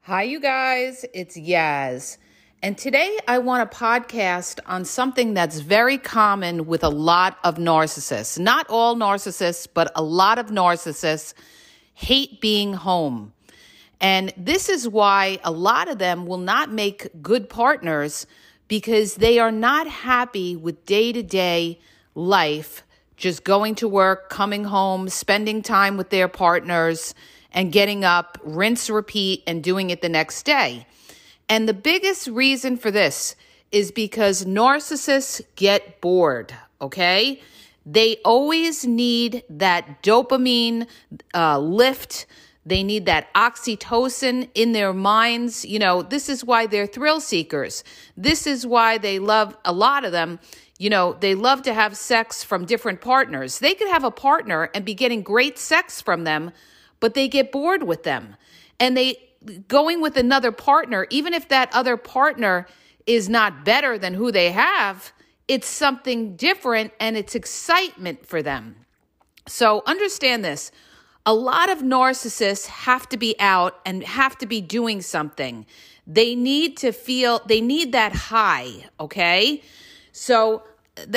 Hi, you guys, it's Yaz. And today I want to podcast on something that's very common with a lot of narcissists. Not all narcissists, but a lot of narcissists hate being home. And this is why a lot of them will not make good partners, because they are not happy with day-to-day life, just going to work, coming home, spending time with their partners, and getting up, rinse, repeat, and doing it the next day. And the biggest reason for this is because narcissists get bored, okay? They always need that dopamine lift. They need that oxytocin in their minds. You know, this is why they're thrill seekers. This is why they love, a lot of them, you know, they love to have sex from different partners. They could have a partner and be getting great sex from them, but they get bored with them. And going with another partner, even if that other partner is not better than who they have, it's something different and it's excitement for them. So understand this. A lot of narcissists have to be out and have to be doing something. They need that high, okay? So,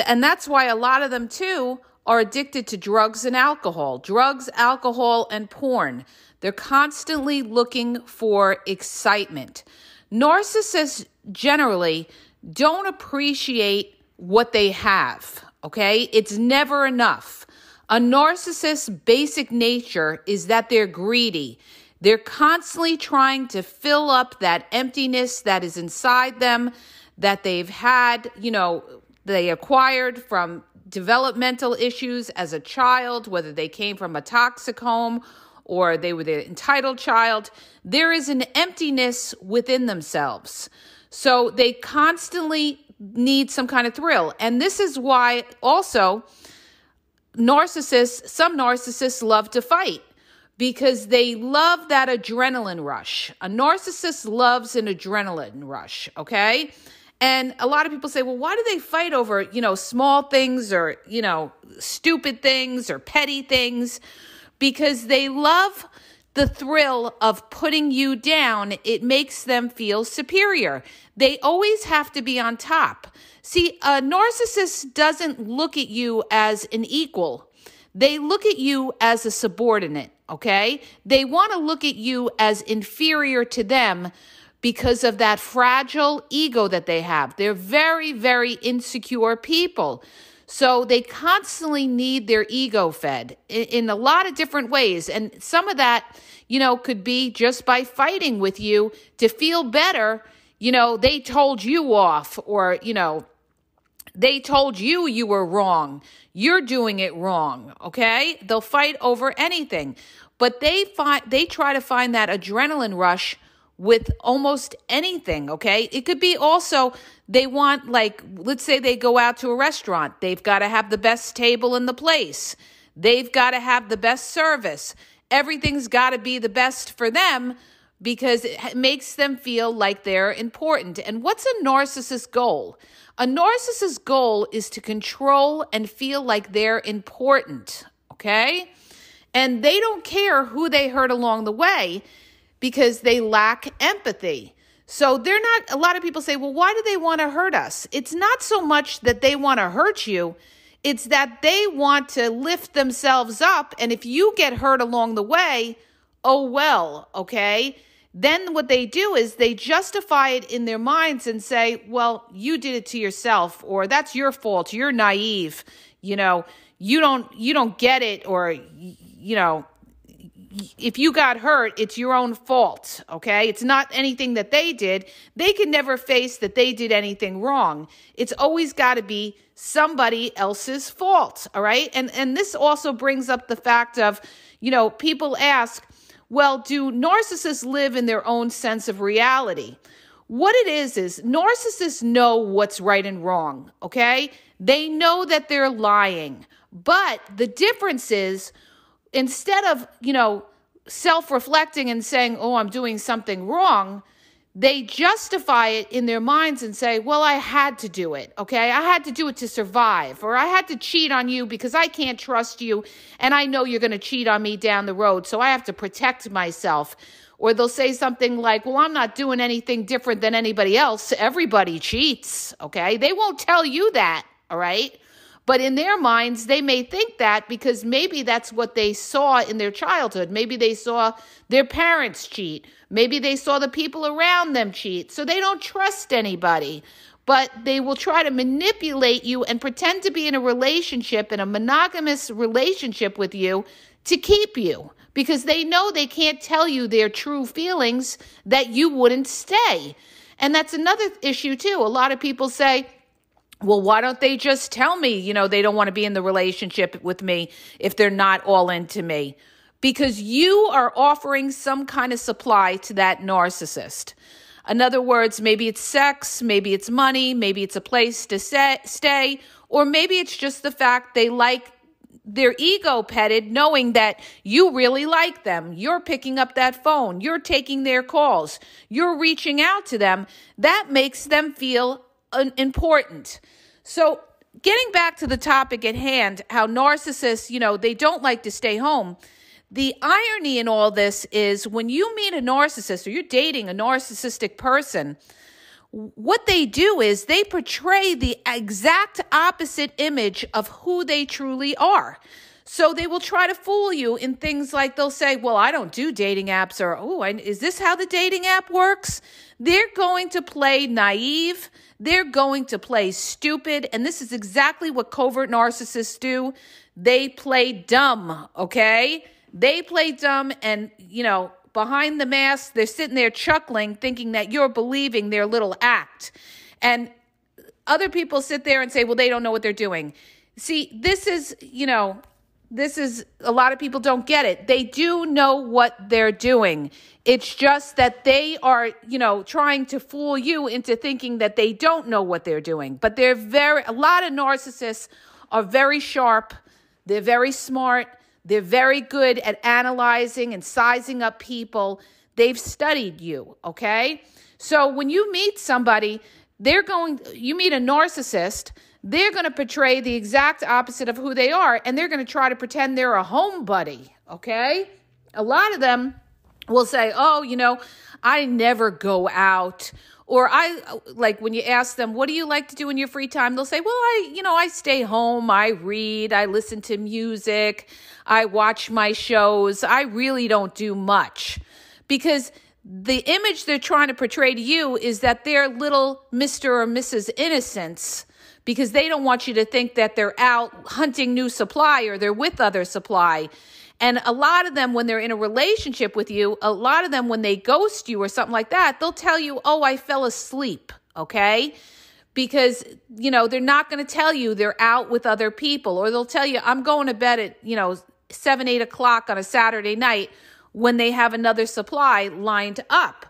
and that's why a lot of them too are addicted to drugs, alcohol, and porn. They're constantly looking for excitement. Narcissists generally don't appreciate what they have, okay? It's never enough. A narcissist's basic nature is that they're greedy. They're constantly trying to fill up that emptiness that is inside them, that they've had, you know, they acquired from developmental issues as a child, whether they came from a toxic home or they were the entitled child. There is an emptiness within themselves. So they constantly need some kind of thrill. And this is why also some narcissists love to fight, because they love that adrenaline rush. A narcissist loves an adrenaline rush, okay? And a lot of people say, well, why do they fight over, you know, small things or, you know, stupid things or petty things? Because they love the thrill of putting you down. It makes them feel superior. They always have to be on top. See, a narcissist doesn't look at you as an equal. They look at you as a subordinate, okay? They want to look at you as inferior to them, because of that fragile ego that they have. They're very, very insecure people. So they constantly need their ego fed in a lot of different ways. And some of that, you know, could be just by fighting with you to feel better. You know, they told you off, or, you know, they told you were wrong. You're doing it wrong, okay? They'll fight over anything. But they try to find that adrenaline rush with almost anything, okay? It could be also, they want, like, let's say they go out to a restaurant. They've got to have the best table in the place. They've got to have the best service. Everything's got to be the best for them, because it makes them feel like they're important. And what's a narcissist's goal? A narcissist's goal is to control and feel like they're important, okay? And they don't care who they hurt along the way, because they lack empathy. So a lot of people say, well, why do they want to hurt us? It's not so much that they want to hurt you. It's that they want to lift themselves up. And if you get hurt along the way, oh, well, okay? Then what they do is they justify it in their minds and say, well, you did it to yourself, or that's your fault. You're naive. You know, you don't get it, or, you know, if you got hurt, it's your own fault, okay? It's not anything that they did. They can never face that they did anything wrong. It's always got to be somebody else's fault, all right? And this also brings up the fact of, you know, people ask, well, do narcissists live in their own sense of reality? What it is narcissists know what's right and wrong, okay? They know that they're lying. But the difference is, instead of, you know, self-reflecting and saying, oh, I'm doing something wrong, they justify it in their minds and say, well, I had to do it, okay? I had to do it to survive, or I had to cheat on you because I can't trust you, and I know you're going to cheat on me down the road, so I have to protect myself. Or they'll say something like, well, I'm not doing anything different than anybody else. Everybody cheats, okay? They won't tell you that, all right? But in their minds, they may think that because maybe that's what they saw in their childhood. Maybe they saw their parents cheat. Maybe they saw the people around them cheat. So they don't trust anybody. But they will try to manipulate you and pretend to be in a relationship, in a monogamous relationship with you, to keep you. Because they know they can't tell you their true feelings, that you wouldn't stay. And that's another issue too. A lot of people say, well, why don't they just tell me, they don't want to be in the relationship with me if they're not all into me? Because you are offering some kind of supply to that narcissist. In other words, maybe it's sex, maybe it's money, maybe it's a place to stay, or maybe it's just the fact they like their ego petted, knowing that you really like them. You're picking up that phone. You're taking their calls. You're reaching out to them. That makes them feel important. So getting back to the topic at hand, how narcissists, they don't like to stay home. The irony in all this is when you meet a narcissist or you're dating a narcissistic person, what they do is they portray the exact opposite image of who they truly are. So they will try to fool you in things like they'll say, well, I don't do dating apps, or, is this how the dating app works? They're going to play naive. They're going to play stupid. And this is exactly what covert narcissists do. They play dumb, okay? They play dumb and, behind the mask, they're sitting there chuckling, thinking that you're believing their little act. And other people sit there and say, well, they don't know what they're doing. See, this is a lot of people don't get it. They do know what they're doing. It's just that they are, trying to fool you into thinking that they don't know what they're doing. But a lot of narcissists are very sharp. They're very smart. They're very good at analyzing and sizing up people. They've studied you, okay? So when you meet somebody, you meet a narcissist, they're going to portray the exact opposite of who they are, and they're going to try to pretend they're a home buddy, okay? A lot of them will say, I never go out. Or when you ask them, what do you like to do in your free time? They'll say, well, I stay home, I read, I listen to music, I watch my shows. I really don't do much. Because the image they're trying to portray to you is that they're little Mr. or Mrs. Innocents, because they don't want you to think that they're out hunting new supply or they're with other supply. And a lot of them, when they're in a relationship with you, a lot of them, when they ghost you or something like that, they'll tell you, oh, I fell asleep, okay? Because, they're not going to tell you they're out with other people. Or they'll tell you, I'm going to bed at, 7, 8 o'clock on a Saturday night, when they have another supply lined up.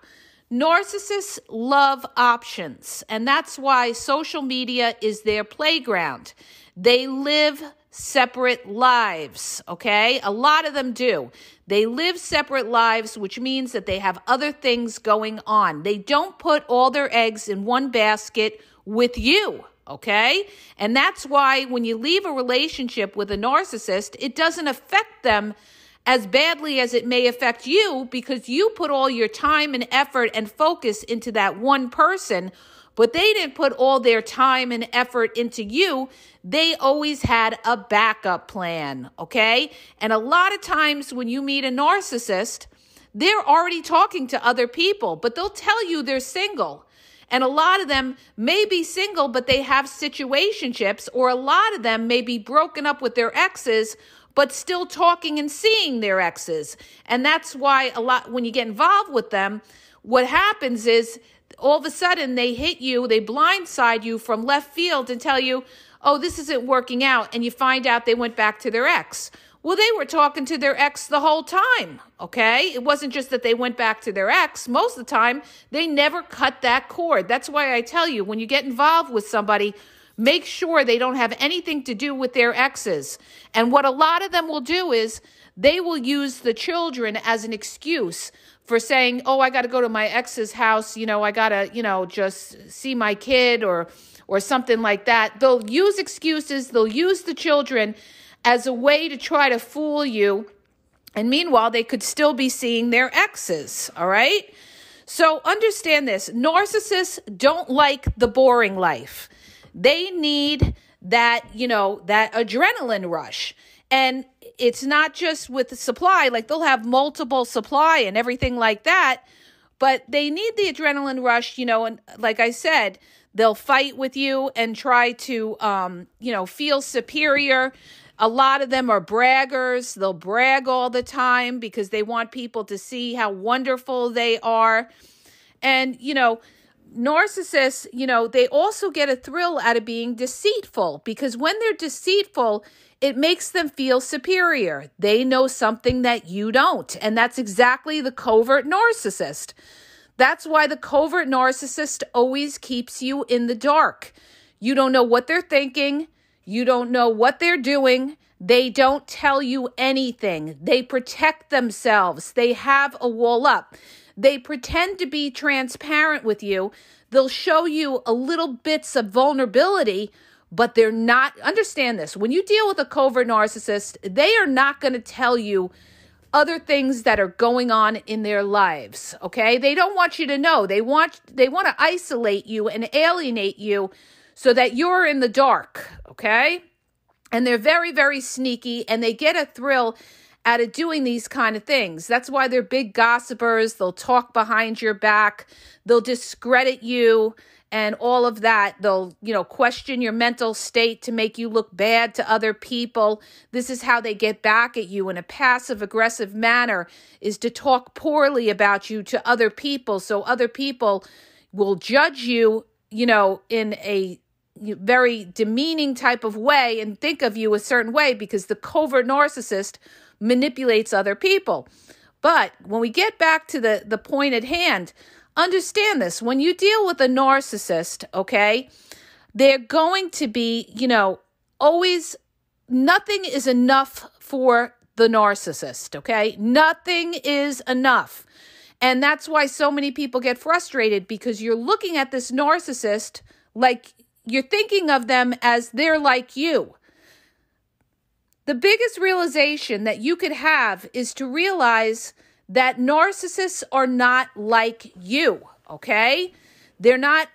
Narcissists love options, and that's why social media is their playground. They live separate lives, okay? A lot of them do. They live separate lives, which means that they have other things going on. They don't put all their eggs in one basket with you, okay? And that's why when you leave a relationship with a narcissist, it doesn't affect them as badly as it may affect you, because you put all your time and effort and focus into that one person, but they didn't put all their time and effort into you. They always had a backup plan, okay? And a lot of times when you meet a narcissist, they're already talking to other people, but they'll tell you they're single. And a lot of them may be single, but they have situationships, or a lot of them may be broken up with their exes, but still talking and seeing their exes. And that's why when you get involved with them, what happens is all of a sudden they hit you, they blindside you from left field and tell you, oh, this isn't working out. And you find out they went back to their ex. Well, they were talking to their ex the whole time, okay? It wasn't just that they went back to their ex. Most of the time, they never cut that cord. That's why I tell you, when you get involved with somebody, make sure they don't have anything to do with their exes. And what a lot of them will do is they will use the children as an excuse for saying, oh, I got to go to my ex's house, I got to, just see my kid or something like that. They'll use excuses. They'll use the children as a way to try to fool you. And meanwhile, they could still be seeing their exes, all right? So understand this. Narcissists don't like the boring life. They need that, that adrenaline rush. And it's not just with the supply, like they'll have multiple supply and everything like that, but they need the adrenaline rush, and like I said, they'll fight with you and try to, feel superior. A lot of them are braggers. They'll brag all the time because they want people to see how wonderful they are. And, narcissists, they also get a thrill out of being deceitful, because when they're deceitful, it makes them feel superior. They know something that you don't. And that's exactly the covert narcissist. That's why the covert narcissist always keeps you in the dark. You don't know what they're thinking. You don't know what they're doing. They don't tell you anything. They protect themselves. They have a wall up. They pretend to be transparent with you. They'll show you a little bits of vulnerability, but they're not. Understand this. When you deal with a covert narcissist, they are not going to tell you other things that are going on in their lives, okay? They don't want you to know. They want to isolate you and alienate you so that you're in the dark, okay? And they're very, very sneaky, and they get a thrill out of doing these kind of things. That's why they're big gossipers. They'll talk behind your back. They'll discredit you and all of that. They'll, question your mental state to make you look bad to other people. This is how they get back at you in a passive-aggressive manner, is to talk poorly about you to other people. So other people will judge you, in a very demeaning type of way and think of you a certain way, because the covert narcissist manipulates other people. But when we get back to the point at hand, understand this. When you deal with a narcissist, okay, they're going to be, always, nothing is enough for the narcissist, okay? Nothing is enough. And that's why so many people get frustrated, because you're looking at this narcissist like you're thinking of them as they're like you. The biggest realization that you could have is to realize that narcissists are not like you, okay? They're not,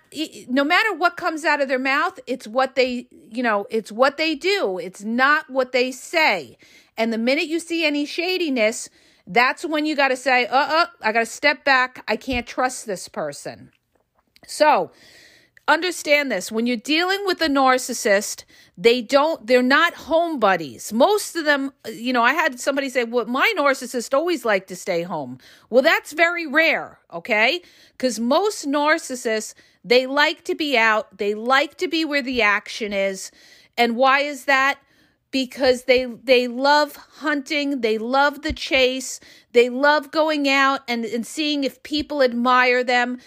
no matter what comes out of their mouth, it's what they, it's what they do. It's not what they say. And the minute you see any shadiness, that's when you got to say, I got to step back. I can't trust this person. So understand this. When you're dealing with a narcissist, they're not home buddies. Most of them, I had somebody say, well, my narcissist always liked to stay home. Well, that's very rare, okay? Because most narcissists, they like to be out. They like to be where the action is. And why is that? Because they love hunting. They love the chase. They love going out and seeing if people admire them.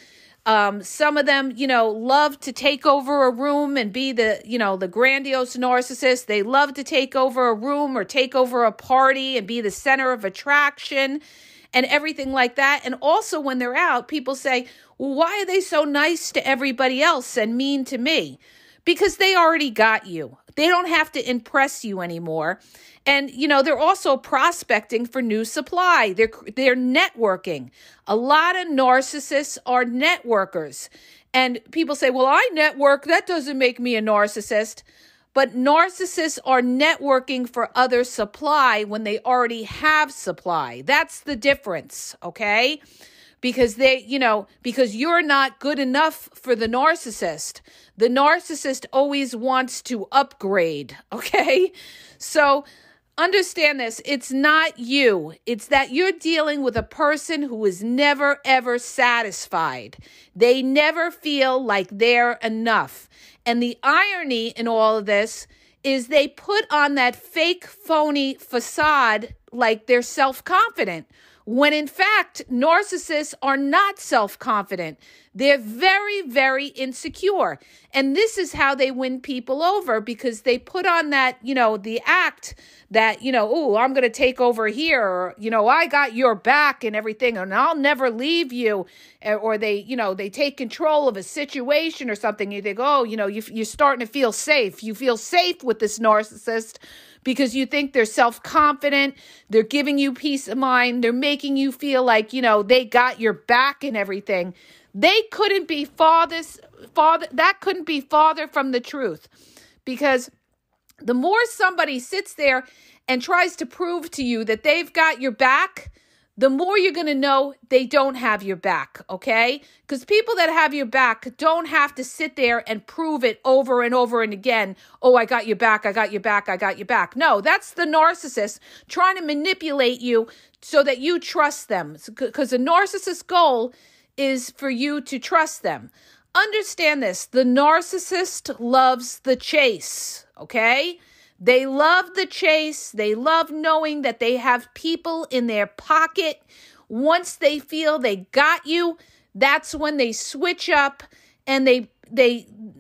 Some of them, love to take over a room and be the grandiose narcissist. They love to take over a room or take over a party and be the center of attraction and everything like that. And also when they're out, people say, well, why are they so nice to everybody else and mean to me? Because they already got you. They don't have to impress you anymore. And, they're also prospecting for new supply. They're networking. A lot of narcissists are networkers. And people say, well, I network. That doesn't make me a narcissist. But narcissists are networking for other supply when they already have supply. That's the difference, okay? Because because you're not good enough for the narcissist. The narcissist always wants to upgrade, okay? So understand this. It's not you. It's that you're dealing with a person who is never, ever satisfied. They never feel like they're enough. And the irony in all of this is they put on that fake, phony facade like they're self-confident. when in fact, narcissists are not self-confident. They're very, very insecure. And this is how they win people over, because they put on that, the act that, oh, I'm going to take over here, or, I got your back and everything, and I'll never leave you. Or they take control of a situation or something. You think, oh, you're starting to feel safe. You feel safe with this narcissist because you think they're self-confident. They're giving you peace of mind. They're making you feel like, they got your back and everything. They couldn't be that couldn't be farther from the truth, because the more somebody sits there and tries to prove to you that they've got your back, the more you're going to know they don't have your back, okay? Because people that have your back don't have to sit there and prove it over and over and again. Oh, I got your back, I got your back, I got your back. No, that's the narcissist trying to manipulate you so that you trust them. Because a narcissist's goal is for you to trust them. Understand this, the narcissist loves the chase, okay? They love the chase. They love knowing that they have people in their pocket. Once they feel they got you, that's when they switch up and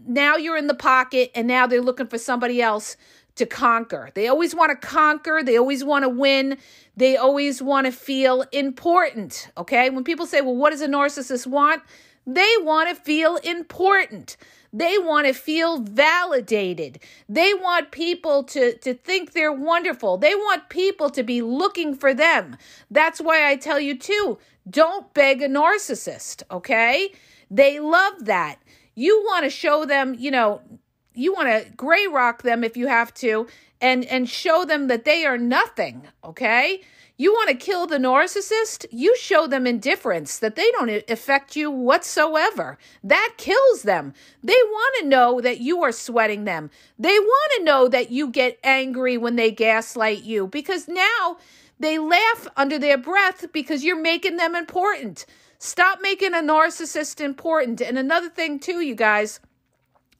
now you're in the pocket, and now they're looking for somebody else to conquer. They always want to conquer. They always want to win. They always want to feel important, okay? When people say, well, what does a narcissist want? They want to feel important. They want to feel validated. They want people to think they're wonderful. They want people to be looking for them. That's why I tell you too, don't beg a narcissist, okay? They love that. You want to show them, you want to gray rock them if you have to, and show them that they are nothing, okay? You want to kill the narcissist? You show them indifference, that they don't affect you whatsoever. That kills them. They want to know that you are sweating them. They want to know that you get angry when they gaslight you, because now they laugh under their breath because you're making them important. Stop making a narcissist important. And another thing too, you guys,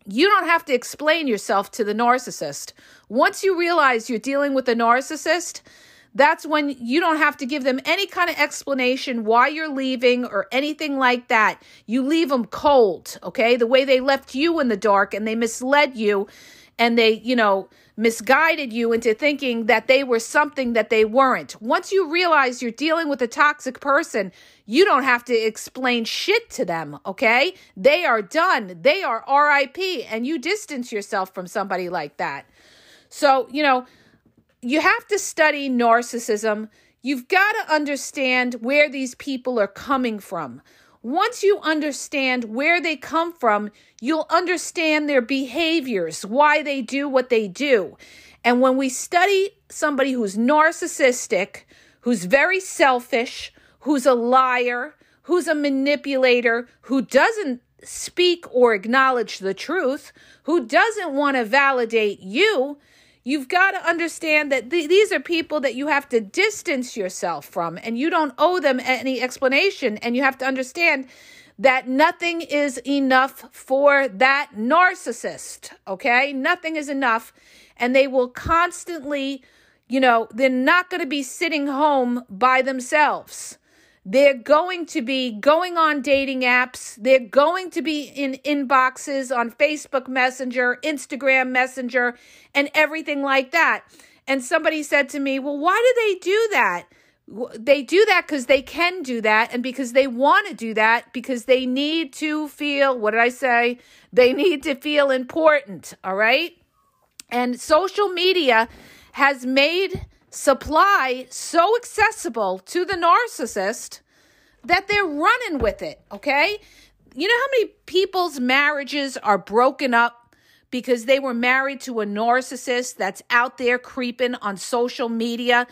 you don't have to explain yourself to the narcissist. Once you realize you're dealing with a narcissist, that's when you don't have to give them any kind of explanation why you're leaving or anything like that. You leave them cold, okay? The way they left you in the dark and they misled you and they, misguided you into thinking that they were something that they weren't. Once you realize you're dealing with a toxic person, you don't have to explain shit to them, okay? They are done. They are RIP, and you distance yourself from somebody like that. So, you have to study narcissism. You've got to understand where these people are coming from. Once you understand where they come from, you'll understand their behaviors, why they do what they do. And when we study somebody who's narcissistic, who's very selfish, who's a liar, who's a manipulator, who doesn't speak or acknowledge the truth, who doesn't want to validate you, you've got to understand that these are people that you have to distance yourself from, and you don't owe them any explanation. And you have to understand that nothing is enough for that narcissist, okay? Nothing is enough. And they will constantly, they're not going to be sitting home by themselves. They're going to be going on dating apps. They're going to be in inboxes on Facebook Messenger, Instagram Messenger, and everything like that. And somebody said to me, well, why do they do that? They do that because they can do that, and because they want to do that, because they need to feel, what did I say? They need to feel important, all right? And social media has made supply so accessible to the narcissist that they're running with it, okay? You know how many people's marriages are broken up because they were married to a narcissist that's out there creeping on social media,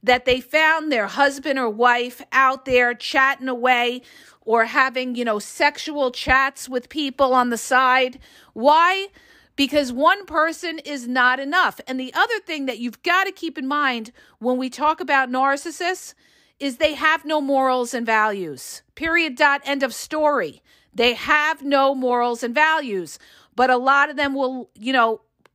that they found their husband or wife out there chatting away or having, sexual chats with people on the side? Why? Because one person is not enough. And the other thing that you've got to keep in mind when we talk about narcissists is they have no morals and values. Period. End of story. They have no morals and values. But a lot of them will,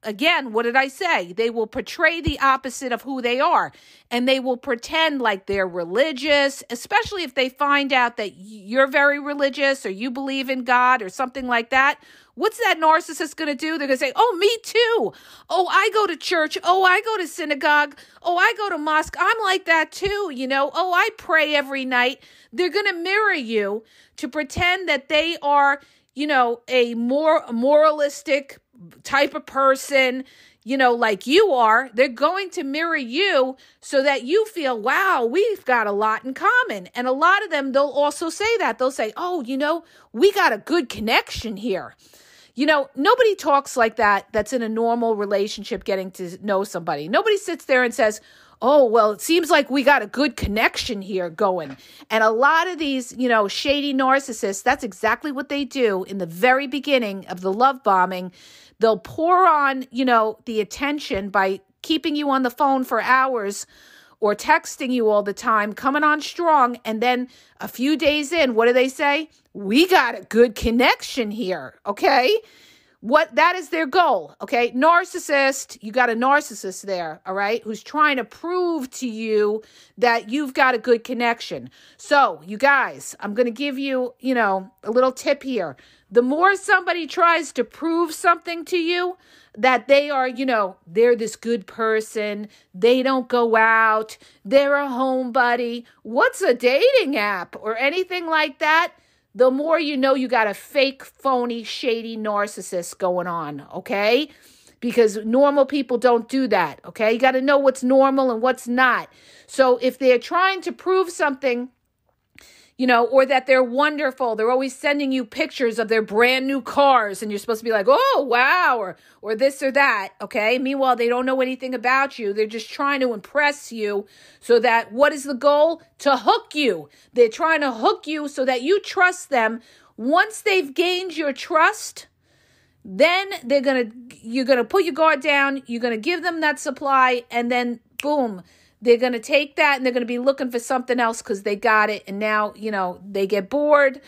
again, what did I say? They will portray the opposite of who they are, and they will pretend like they're religious, especially if they find out that you're very religious or you believe in God or something like that. What's that narcissist going to do? They're going to say, oh, me too. Oh, I go to church. Oh, I go to synagogue. Oh, I go to mosque. I'm like that too. Oh, I pray every night. They're going to mirror you to pretend that they are, a more moralistic type of person, like you are. They're going to mirror you so that you feel, wow, we've got a lot in common. And a lot of them, they'll also say that. They'll say, oh, we got a good connection here. Nobody talks like that that's in a normal relationship getting to know somebody. Nobody sits there and says, oh, well, it seems like we got a good connection here going. And a lot of these, shady narcissists, that's exactly what they do in the very beginning of the love bombing. They'll pour on, the attention by keeping you on the phone for hours or texting you all the time, coming on strong. And then a few days in, what do they say? We got a good connection here, okay? That is their goal, okay? Narcissist, you got a narcissist there, all right, who's trying to prove to you that you've got a good connection. So, you guys, I'm going to give you, a little tip here. The more somebody tries to prove something to you, that they are, they're this good person, they don't go out, they're a homebody, what's a dating app or anything like that, the more you got a fake, phony, shady narcissist going on, okay? Because normal people don't do that, okay? You got to know what's normal and what's not. So if they're trying to prove something, or that they're wonderful, they're always sending you pictures of their brand new cars, and you're supposed to be like, oh, wow, or this or that, okay? Meanwhile, they don't know anything about you. They're just trying to impress you so that, what is the goal? To hook you. They're trying to hook you so that you trust them. Once they've gained your trust, then you're going to put your guard down, you're going to give them that supply, and then boom, they're going to take that and they're going to be looking for something else because they got it. And now, they get bored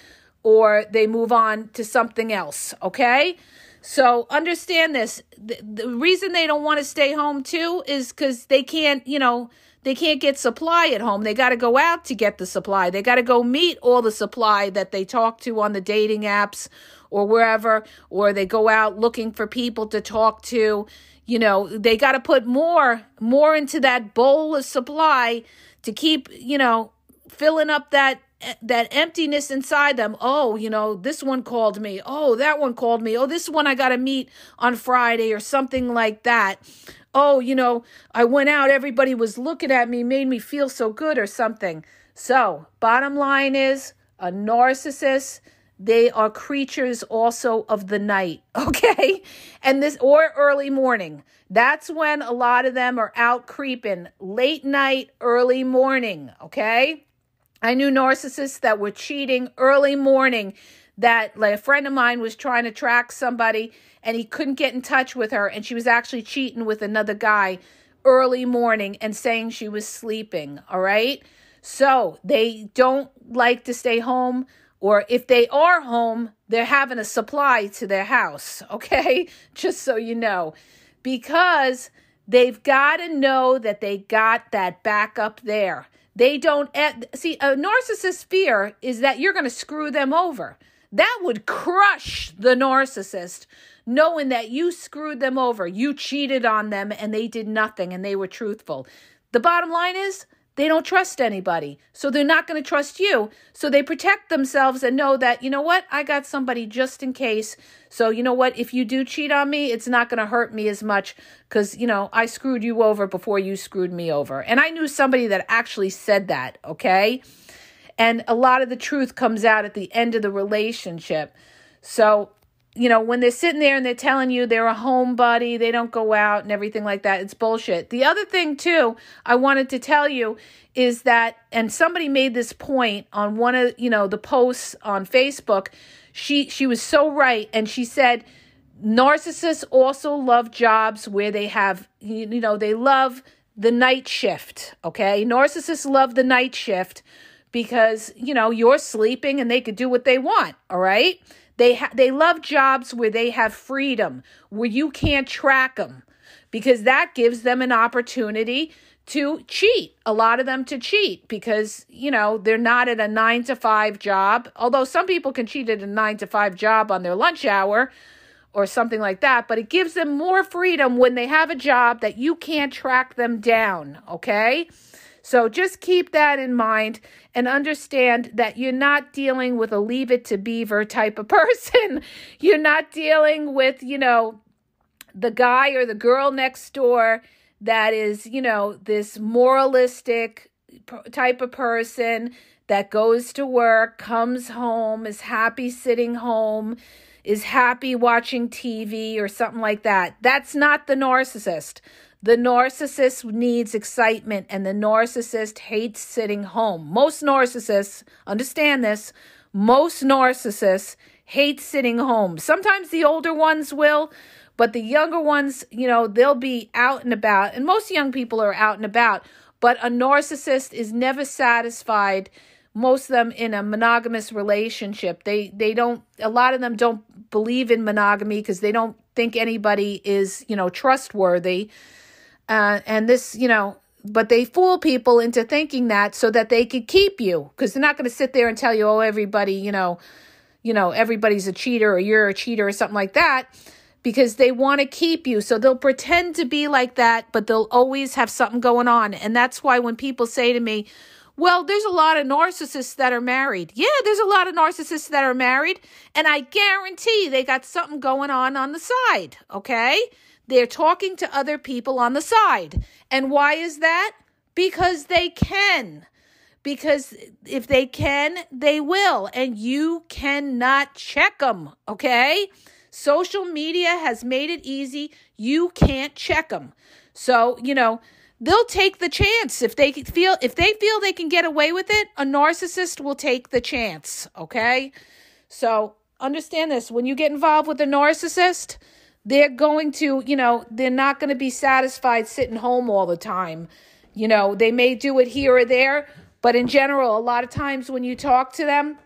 or they move on to something else. Okay. So understand this. The reason they don't want to stay home too is because they can't get supply at home. They got to go out to get the supply. They got to go meet all the supply that they talk to on the dating apps or wherever, or they go out looking for people to talk to. They got to put more into that bowl of supply to keep, filling up that emptiness inside them. Oh, this one called me. Oh, that one called me. Oh, this one I got to meet on Friday or something like that. Oh, I went out. Everybody was looking at me, made me feel so good or something. So bottom line is a narcissist, they are creatures also of the night, okay? Or early morning. That's when a lot of them are out creeping. Late night, early morning, okay? I knew narcissists that were cheating early morning, that like a friend of mine was trying to track somebody and he couldn't get in touch with her, and she was actually cheating with another guy early morning and saying she was sleeping, all right? So they don't like to stay home. Or if they are home, they're having a supply to their house, okay? Just so you know. Because they've got to know that they got that backup there. They don't... See, a narcissist's fear is that you're going to screw them over. That would crush the narcissist, knowing that you screwed them over. You cheated on them and they did nothing and they were truthful. The bottom line is, they don't trust anybody, so they're not going to trust you. So they protect themselves and know that, you know what, I got somebody just in case. So you know what, if you do cheat on me, it's not going to hurt me as much because, I screwed you over before you screwed me over. And I knew somebody that actually said that, okay? And a lot of the truth comes out at the end of the relationship. So, when they're sitting there and they're telling you they're a homebody, they don't go out and everything like that, it's bullshit. The other thing, too, I wanted to tell you is that, and somebody made this point on one of, the posts on Facebook, she was so right, and she said, narcissists also love jobs where they have, they love the night shift, okay? Narcissists love the night shift because, you're sleeping and they could do what they want, all right? They love jobs where they have freedom, where you can't track them, because that gives them an opportunity to cheat. A lot of them to cheat because, they're not at a 9-to-5 job. Although some people can cheat at a 9-to-5 job on their lunch hour or something like that, but it gives them more freedom when they have a job that you can't track them down, okay? So just keep that in mind and understand that you're not dealing with a leave it to beaver type of person. You're not dealing with, the guy or the girl next door that is, this moralistic type of person that goes to work, comes home, is happy sitting home, is happy watching TV or something like that. That's not the narcissist. The narcissist needs excitement, and the narcissist hates sitting home. Most narcissists, understand this, most narcissists hate sitting home. Sometimes the older ones will, but the younger ones, they'll be out and about. And most young people are out and about, but a narcissist is never satisfied. Most of them in a monogamous relationship. They don't, a lot of them don't believe in monogamy because they don't think anybody is, trustworthy. And this, but they fool people into thinking that so that they could keep you, because they're not going to sit there and tell you, oh, everybody, everybody's a cheater or you're a cheater or something like that, because they want to keep you. So they'll pretend to be like that, but they'll always have something going on. And that's why when people say to me, well, there's a lot of narcissists that are married. Yeah, there's a lot of narcissists that are married. And I guarantee they got something going on the side, okay? They're talking to other people on the side. And why is that? Because they can. Because if they can, they will. And you cannot check them, okay? Social media has made it easy. You can't check them. So, they'll take the chance. If they feel they can get away with it, a narcissist will take the chance, okay? So understand this. When you get involved with a narcissist, they're going to, they're not going to be satisfied sitting home all the time. They may do it here or there, but in general, a lot of times when you talk to them,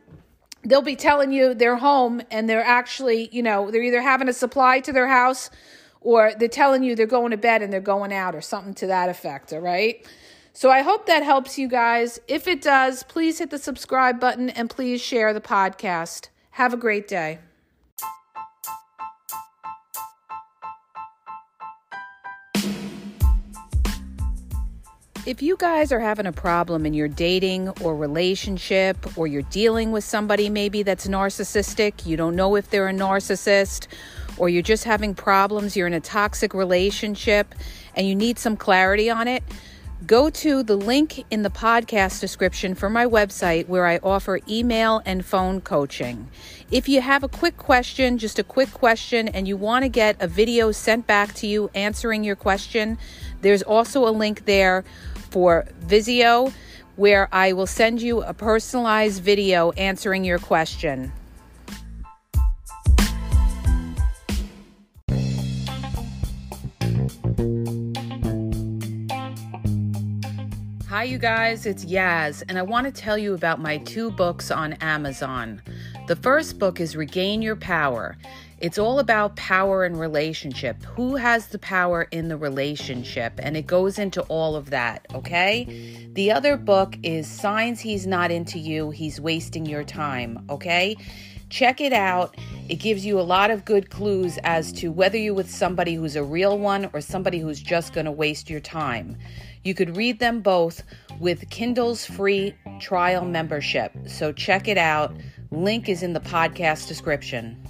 they'll be telling you they're home and they're actually, they're either having a supply to their house or they're telling you they're going to bed and they're going out or something to that effect, all right? So I hope that helps you guys. If it does, please hit the subscribe button and please share the podcast. Have a great day. If you guys are having a problem in your dating or relationship, or you're dealing with somebody maybe that's narcissistic, you don't know if they're a narcissist, or you're just having problems, you're in a toxic relationship and you need some clarity on it, go to the link in the podcast description for my website where I offer email and phone coaching. If you have a quick question, just a quick question, and you want to get a video sent back to you answering your question, there's also a link there for Vizio where I will send you a personalized video answering your question. Hi, you guys, it's Yaz, and I want to tell you about my 2 books on Amazon. The first book is Regain Your Power. It's all about power and relationship. Who has the power in the relationship? And it goes into all of that, okay? The other book is Signs He's Not Into You, He's Wasting Your Time, okay? Check it out. It gives you a lot of good clues as to whether you're with somebody who's a real one or somebody who's just going to waste your time. You could read them both with Kindle's free trial membership. So check it out. Link is in the podcast description.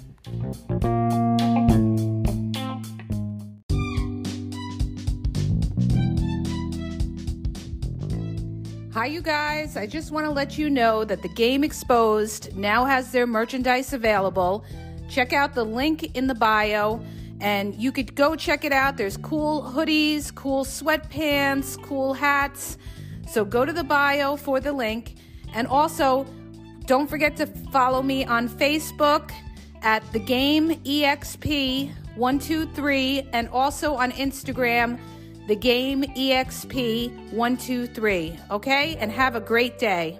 Hi, you guys. I just want to let you know that the Game Exposed now has their merchandise available. Check out the link in the bio. And you could go check it out. There's cool hoodies, cool sweatpants, cool hats. So go to the bio for the link. And also, don't forget to follow me on Facebook at The Game EXP 123 and also on Instagram, The Game EXP 123. Okay? And have a great day.